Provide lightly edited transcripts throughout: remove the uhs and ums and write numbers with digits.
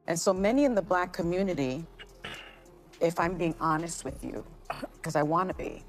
And so many in the Black community, if I'm being honest with you, because I want to be,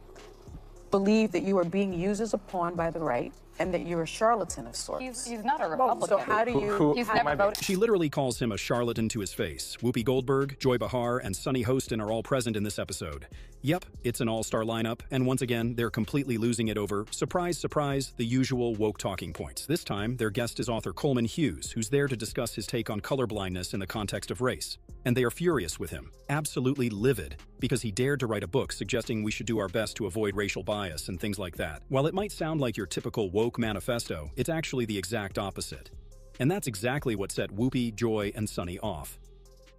believe that you are being used as a pawn by the right and that you're a charlatan of sorts. He's not a Republican. So how do you... He's never voted. She literally calls him a charlatan to his face. Whoopi Goldberg, Joy Behar, and Sunny Hostin are all present in this episode. Yep, it's an all-star lineup, and once again, they're completely losing it over, surprise, surprise, the usual woke talking points. This time, their guest is author Coleman Hughes, who's there to discuss his take on colorblindness in the context of race. And they are furious with him, absolutely livid, because he dared to write a book suggesting we should do our best to avoid racial bias and things like that. While it might sound like your typical woke manifesto, it's actually the exact opposite. And that's exactly what set Whoopi, Joy, and Sunny off.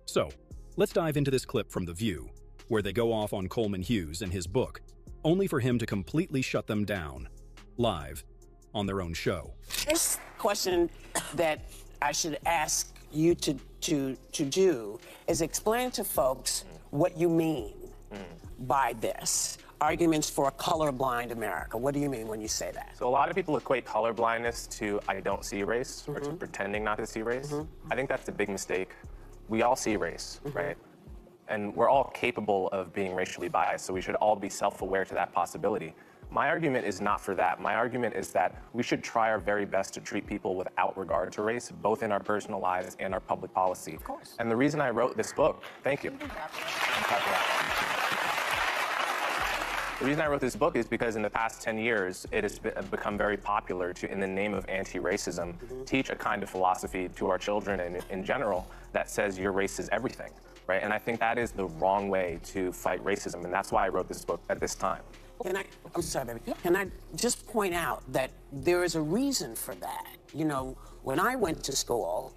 So, let's dive into this clip from The View, where they go off on Coleman Hughes and his book, only for him to completely shut them down, live, on their own show. This question that I should ask you to do is explain to folks what you mean by this. Arguments for a colorblind America. What do you mean when you say that? So a lot of people equate colorblindness to I don't see race or to pretending not to see race. I think that's a big mistake. We all see race, right? And we're all capable of being racially biased, so we should all be self-aware to that possibility. My argument is not for that. My argument is that we should try our very best to treat people without regard to race, both in our personal lives and our public policy. Of course. And the reason I wrote this book, thank you. The reason I wrote this book is because in the past 10 years, it has become very popular to, in the name of anti-racism, teach a kind of philosophy to our children and in general that says your race is everything, right? And I think that is the wrong way to fight racism, and that's why I wrote this book at this time. I'm sorry, baby. Can I just point out that there is a reason for that? You know, when I went to school,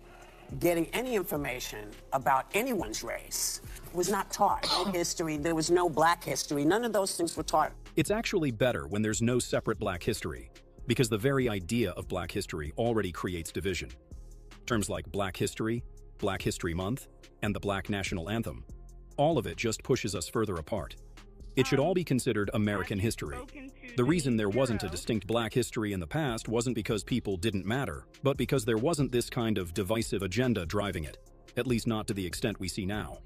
getting any information about anyone's race was not taught. No history, there was no Black history, none of those things were taught. It's actually better when there's no separate Black history, because the very idea of Black history already creates division. Terms like Black History Month, and the Black National Anthem, all of it just pushes us further apart. It should all be considered American history. The reason there wasn't a distinct Black history in the past wasn't because people didn't matter, but because there wasn't this kind of divisive agenda driving it, at least not to the extent we see now.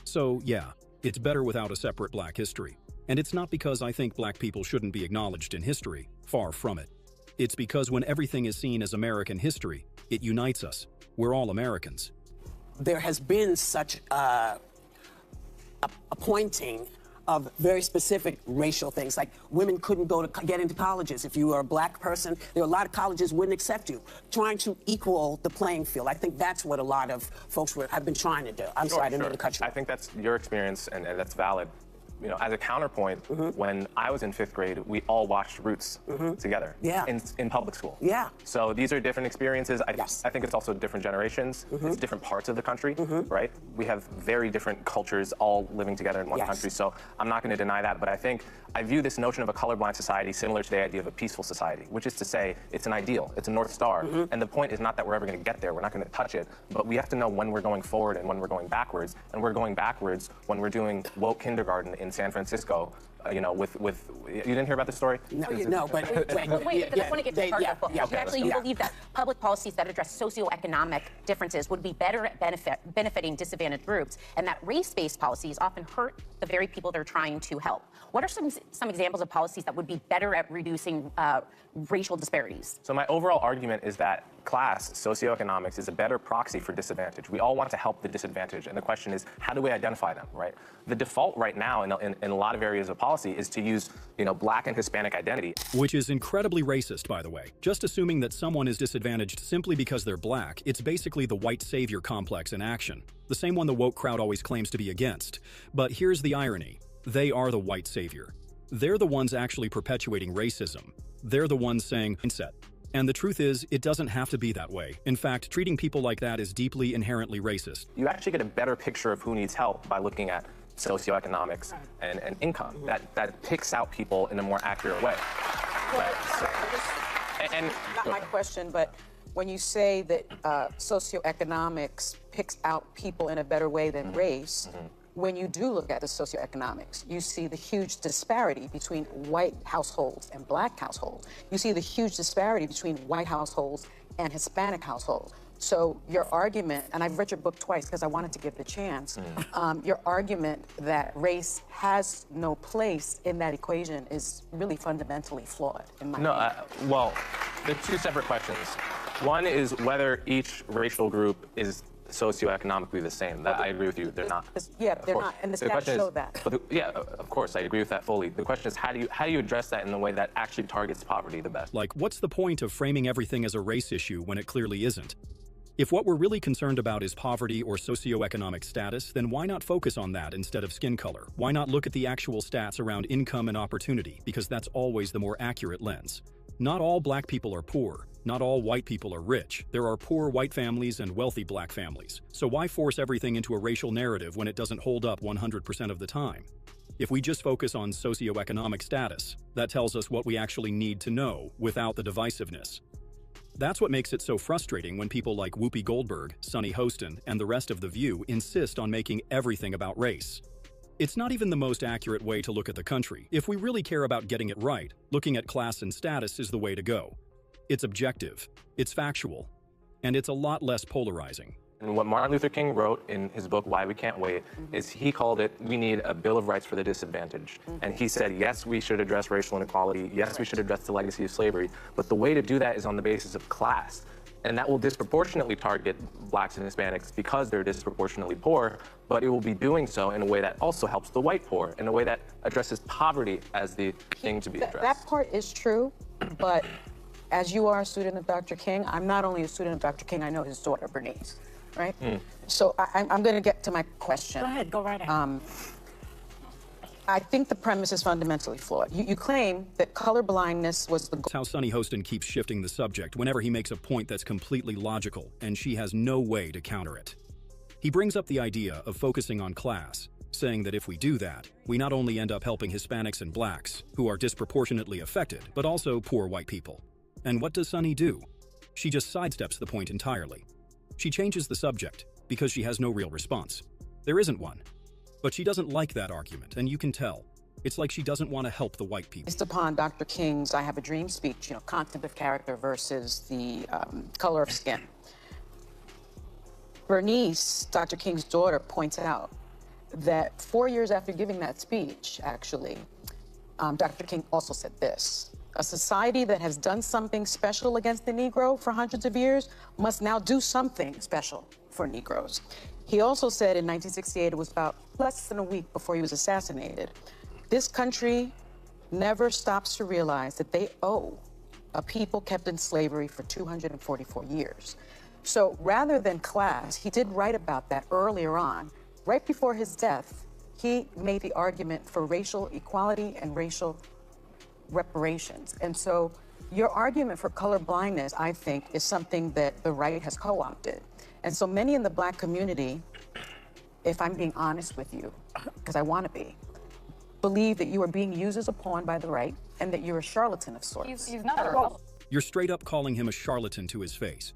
So yeah, it's better without a separate Black history. And it's not because I think Black people shouldn't be acknowledged in history, far from it. It's because when everything is seen as American history, it unites us. We're all Americans. There has been such a pointing of very specific racial things, like women couldn't get into colleges. If you were a Black person, there were a lot of colleges wouldn't accept you. Trying to equal the playing field. I think that's what a lot of folks have been trying to do. I'm sorry, I didn't mean to cut you off. I think that's your experience, and that's valid. You know, as a counterpoint, when I was in 5th grade, we all watched Roots together in public school. Yeah. So these are different experiences. I think it's also different generations. It's different parts of the country, right? We have very different cultures all living together in one country. So I'm not going to deny that. But I view this notion of a colorblind society similar to the idea of a peaceful society, which is to say it's an ideal. It's a North Star. And the point is not that we're ever going to get there. We're not going to touch it. But we have to know when we're going forward and when we're going backwards. And we're going backwards when we're doing woke kindergarten in San Francisco, you know, with you didn't hear about this story? No, but wait, because I want to get to part of the book. You believe that public policies that address socioeconomic differences would be better at benefiting disadvantaged groups, and that race-based policies often hurt the very people they're trying to help. What are some examples of policies that would be better at reducing racial disparities? So my overall argument is that class, socioeconomics, is a better proxy for disadvantage. We all want to help the disadvantaged, and the question is, how do we identify them, right? The default right now in a lot of areas of policy is to use, you know, Black and Hispanic identity. Which is incredibly racist, by the way. Just assuming that someone is disadvantaged simply because they're Black, it's basically the white savior complex in action. The same one the woke crowd always claims to be against. But here's the irony. They are the white savior. They're the ones actually perpetuating racism. They're the ones saying, mindset. And the truth is, it doesn't have to be that way. In fact, treating people like that is deeply inherently racist. You actually get a better picture of who needs help by looking at socioeconomics and income. That picks out people in a more accurate way. Not my question, but when you say that socioeconomics picks out people in a better way than race, when you do look at the socioeconomics, you see the huge disparity between white households and Black households. You see the huge disparity between white households and Hispanic households. So your argument, and I've read your book twice because I wanted to give it a chance, your argument that race has no place in that equation is really fundamentally flawed, in my opinion. Well, they're two separate questions. One is whether each racial group is socioeconomically the same. That I agree with you. They're not. Yeah, they're not, and the stats show that. Yeah, of course, I agree with that fully. The question is, how do you address that in a way that actually targets poverty the best? Like, what's the point of framing everything as a race issue when it clearly isn't? If what we're really concerned about is poverty or socioeconomic status, then why not focus on that instead of skin color? Why not look at the actual stats around income and opportunity, because that's always the more accurate lens. Not all black people are poor. Not all white people are rich. There are poor white families and wealthy black families. So why force everything into a racial narrative when it doesn't hold up 100% of the time? If we just focus on socioeconomic status, that tells us what we actually need to know without the divisiveness. That's what makes it so frustrating when people like Whoopi Goldberg, Sunny Hostin, and the rest of The View insist on making everything about race. It's not even the most accurate way to look at the country. If we really care about getting it right, looking at class and status is the way to go. It's objective, it's factual, and it's a lot less polarizing. And what Martin Luther King wrote in his book, Why We Can't Wait, is he called it, we need a Bill of Rights for the Disadvantaged. And he said, yes, we should address racial inequality, yes, we should address the legacy of slavery, but the way to do that is on the basis of class. And that will disproportionately target blacks and Hispanics because they're disproportionately poor, but it will be doing so in a way that also helps the white poor, in a way that addresses poverty as the thing to be addressed. That part is true, but as you are a student of Dr. King, I'm not only a student of Dr. King, I know his daughter, Bernice, right? So I'm going to get to my question. Go ahead, go right ahead. I think the premise is fundamentally flawed. You claim that colorblindness was the goal. That's how Sunny Hostin keeps shifting the subject whenever he makes a point that's completely logical, and she has no way to counter it. He brings up the idea of focusing on class, saying that if we do that, we not only end up helping Hispanics and blacks, who are disproportionately affected, but also poor white people. And what does Sunny do? She just sidesteps the point entirely. She changes the subject because she has no real response. There isn't one. But she doesn't like that argument, and you can tell. It's like she doesn't want to help the white people. Based upon Dr. King's I Have a Dream speech, content of character versus the color of skin. Bernice, Dr. King's daughter, points out that 4 years after giving that speech, actually, Dr. King also said this: a society that has done something special against the Negro for hundreds of years must now do something special for Negroes. He also said in 1968, it was about less than a week before he was assassinated, this country never stops to realize that they owe a people kept in slavery for 244 years. So rather than class, he did write about that earlier on. Right before his death, he made the argument for racial equality and racial reparations. And so your argument for colorblindness, I think, is something that the right has co-opted. And so many in the black community, if I'm being honest with you, because I want to be, believe that you are being used as a pawn by the right and that you're a charlatan of sorts. He's not a Republican. You're straight up calling him a charlatan to his face.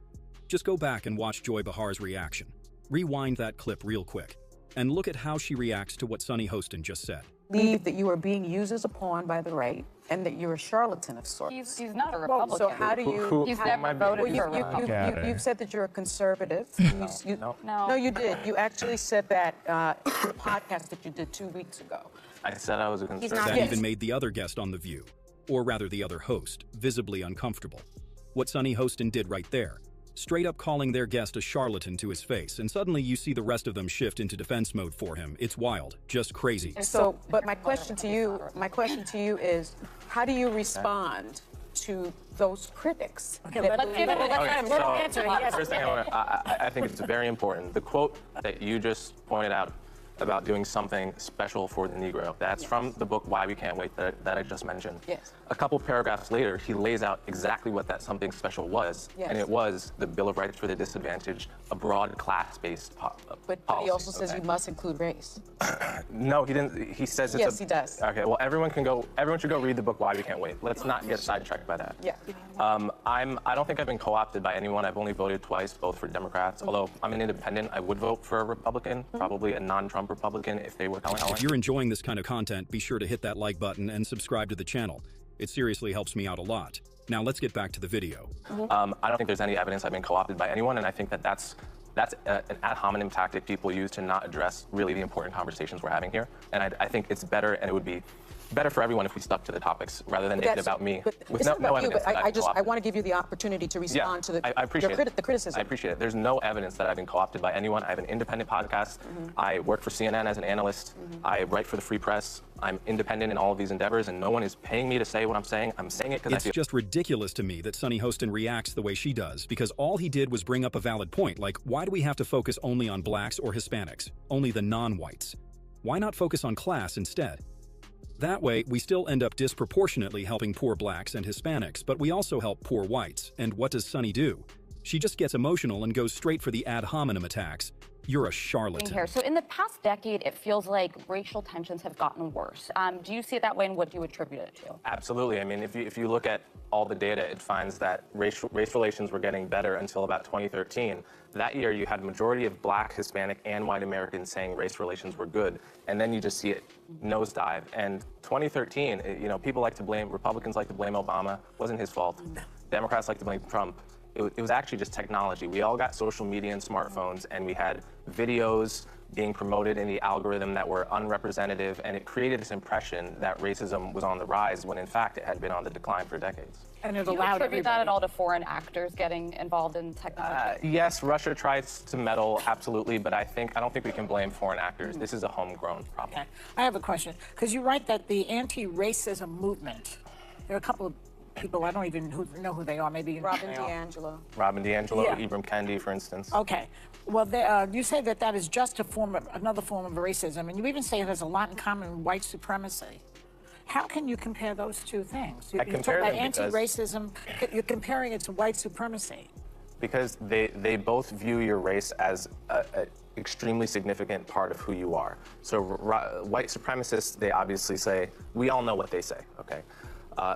Just go back and watch Joy Behar's reaction. Rewind that clip real quick and look at how she reacts to what Sunny Hostin just said. Believe that you are being used as a pawn by the right and that you're a charlatan of sorts. He's not a Republican. So how do you... He's never voted for a Republican. You've said that you're a conservative. No, you did. You actually said that in a podcast that you did 2 weeks ago. I said I was a conservative. That even made the other guest on The View, or rather the other host, visibly uncomfortable. What Sunny Hostin did right there, straight up calling their guest a charlatan to his face, and suddenly you see the rest of them shift into defense mode for him. It's wild, just crazy. So, but my question to you is, how do you respond to those critics? Okay, let's give it a answer. First thing I think it's very important. The quote that you just pointed out about doing something special for the Negro. That's from the book Why We Can't Wait that I just mentioned. Yes. A couple paragraphs later, he lays out exactly what that something special was. Yes. And it was the Bill of Rights for the Disadvantaged, a broad class-based policy. But he also says you must include race. No, he didn't. He says it's Yes, he does. Okay, well, everyone should go read the book Why We Can't Wait. Let's not get sidetracked by that. Yeah. I don't think I've been co-opted by anyone. I've only voted twice, both for Democrats. Although I'm an independent, I would vote for a Republican, probably a non-Trump Republican if they were telling. If you're enjoying this kind of content, be sure to hit that like button and subscribe to the channel. It seriously helps me out a lot. Now let's get back to the video. I don't think there's any evidence I've been co-opted by anyone, and I think that that's an ad hominem tactic people use to not address really the important conversations we're having here. And I think it's better, and it would be better for everyone if we stuck to the topics rather than make it about me. It's not about you, but I want to give you the opportunity to respond to I appreciate the criticism. I appreciate it. There's no evidence that I've been co-opted by anyone. I have an independent podcast. I work for CNN as an analyst. I write for the Free Press. I'm independent in all of these endeavors, and no one is paying me to say what I'm saying. I'm saying it because I feel... It's just ridiculous to me that Sunny Hostin reacts the way she does, because all he did was bring up a valid point, like, why do we have to focus only on blacks or Hispanics, only the non-whites? Why not focus on class instead? That way, we still end up disproportionately helping poor blacks and Hispanics, but we also help poor whites. And what does Sunny do? She just gets emotional and goes straight for the ad hominem attacks. You're a charlatan. Here. So in the past decade, it feels like racial tensions have gotten worse. Do you see it that way, and what do you attribute it to? Absolutely. I mean, if you look at all the data, it finds that race relations were getting better until about 2013. That year, you had a majority of black, Hispanic, and white Americans saying race relations were good, and then you just see it nosedive. And 2013, people like to blame, Republicans like to blame Obama. It wasn't his fault. Democrats like to blame Trump. It was actually just technology. We all got social media and smartphones, and we had videos being promoted in the algorithm that were unrepresentative, and it created this impression that racism was on the rise when in fact it had been on the decline for decades. And it allowed everybody. Do you attribute that at all to foreign actors getting involved in technology? Yes, Russia tries to meddle, absolutely, but I don't think we can blame foreign actors. This is a homegrown problem. Okay. I have a question, because you write that the anti-racism movement, there are a couple of people, I don't even know who they are, maybe you know Robin DiAngelo. Robin DiAngelo, Yeah. Ibram Kendi, for instance. Okay. Well, you say that is just another form of racism, and you even say it has a lot in common with white supremacy. How can you compare those two things? You talk about anti-racism, you're comparing it to white supremacy. Because they both view your race as an extremely significant part of who you are. So white supremacists, they obviously say, we all know what they say, okay?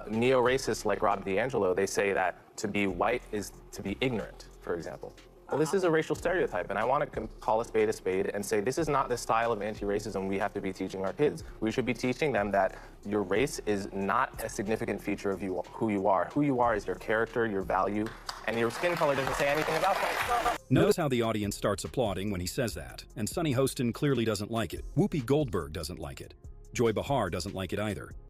Neo-racists like Rob DiAngelo, they say that to be white is to be ignorant, for example. Well, this is a racial stereotype, and I want to call a spade and say this is not the style of anti-racism we have to be teaching our kids. We should be teaching them that your race is not a significant feature of who you are. Who you are is your character, your value, and your skin color doesn't say anything about that. Notice how the audience starts applauding when he says that, and Sunny Hostin clearly doesn't like it. Whoopi Goldberg doesn't like it. Joy Behar doesn't like it either.